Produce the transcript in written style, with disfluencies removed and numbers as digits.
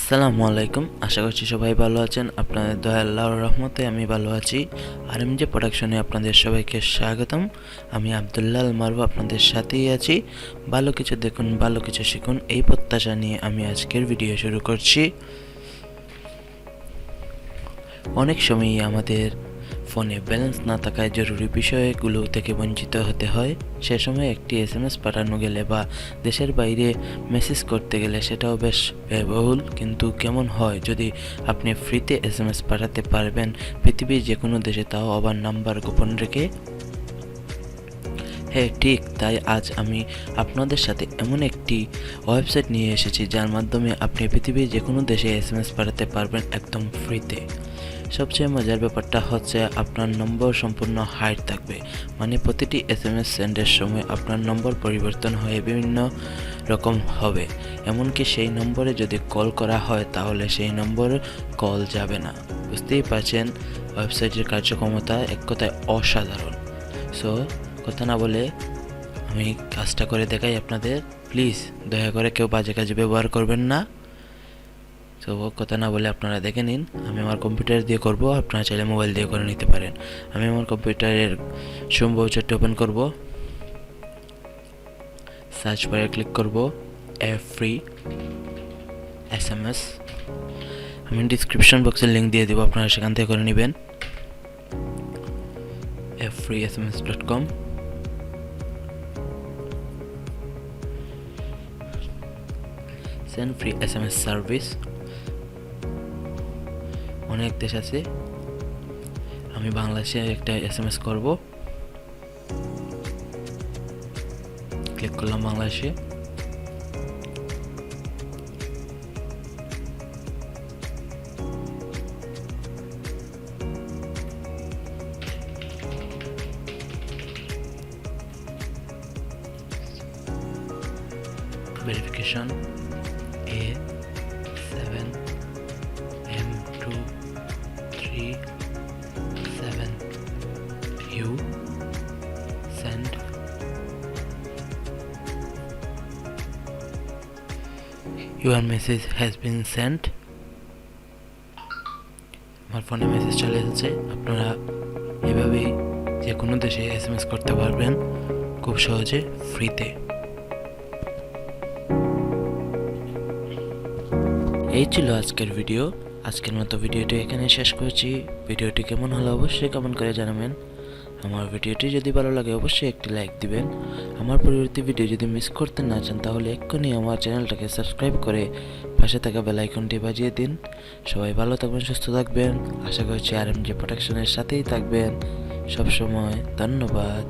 আসসালামু আলাইকুম, আশা করছি সবাই ভালো আছেন। আপনাদের দয়া আল্লাহর রহমতে আমি ভালো আছি। আরএমজে প্রোডাকশনে আপনাদের সবাইকে স্বাগতম। আমি আব্দুল্লাহ আল মারুফ আপনাদের সাথেই আছি। ভালো কিছু দেখুন, ভালো কিছু শিখুন, এই প্রত্যাশা নিয়ে আমি আজকের ভিডিও শুরু করছি। অনেক সময়ই আমাদের ফোনে ব্যালেন্স না থাকায় জরুরি বিষয়গুলো থেকে বঞ্চিত হতে হয়। সে সময় একটি SMS পাঠানো গেলে বা দেশের বাইরে মেসেজ করতে গেলে সেটাও বেশ ব্যয়বহুল। কিন্তু কেমন হয় যদি আপনি ফ্রিতে SMS পাঠাতে পারবেন পৃথিবীর যে কোনো দেশে, তাও আবার নাম্বার গোপন রেখে। হ্যাঁ ঠিক তাই, আজ আমি আপনাদের সাথে এমন একটি ওয়েবসাইট নিয়ে এসেছি যার মাধ্যমে আপনি পৃথিবীর যে কোনো দেশে SMS পাঠাতে পারবেন একদম ফ্রিতে। সবচেয়ে মজার ব্যাপারটা হচ্ছে আপনার নম্বর সম্পূর্ণ হাইড থাকবে, মানে প্রতিটি SMS সেন্ডের সময় আপনার নম্বর পরিবর্তন হয়ে বিভিন্ন রকম হবে। এমনকি সেই নম্বরে যদি কল করা হয় তাহলে সেই নম্বরে কল যাবে না। বুঝতেই পারছেন ওয়েবসাইটের কার্যক্ষমতা এক কথায় অসাধারণ। সো কথা না বলে আমি কাজটা করে দেখাই আপনাদের। প্লিজ দয়া করে কেউ বাজে কাজে ব্যবহার করবেন না। তো কথা না বলে আপনারা দেখে নিন। আমি আমার কম্পিউটার দিয়ে করব, আপনারা চাইলে মোবাইল দিয়ে করে নিতে পারেন। আমি আমার কম্পিউটারের সুম ব্রাউজারটি ওপেন করব, সার্চ বারে ক্লিক করব ফ্রি SMS। আমি ডিসক্রিপশন বক্সের লিঙ্ক দিয়ে দেবো, আপনারা সেখান থেকে করে নেবেন। freesms.com। Send free SMS service. অনেক দেশ আছে, আমি বাংলাদেশে একটা SMS করব। ক্লিক করলাম বাংলাদেশে। Verification A7M23 7U send your message has been sent। আমার ফোনে মেসেজ চলে এসেছে। আপনারা এভাবেই যে কোনো দেশে SMS করতে পারবেন খুব সহজে ফ্রিতে। এই ছিল আজকের ভিডিও। আজকের মতো ভিডিওটি এখানে শেষ করছি। ভিডিওটি কেমন হলো অবশ্যই কমেন্ট করে জানাবেন। আমার ভিডিওটি যদি ভালো লাগে অবশ্যই একটি লাইক দিবেন। আমার পরবর্তী ভিডিও যদি মিস করতে না চান তাহলে এক্ষুনি আমার চ্যানেলটাকে সাবস্ক্রাইব করে পাশে থাকা বেল আইকনটি বাজিয়ে দিন। সবাই ভালো থাকবেন, সুস্থ থাকবেন। আশা করছি RMJ প্রোডাকশনের সাথেই থাকবেন সবসময়। ধন্যবাদ।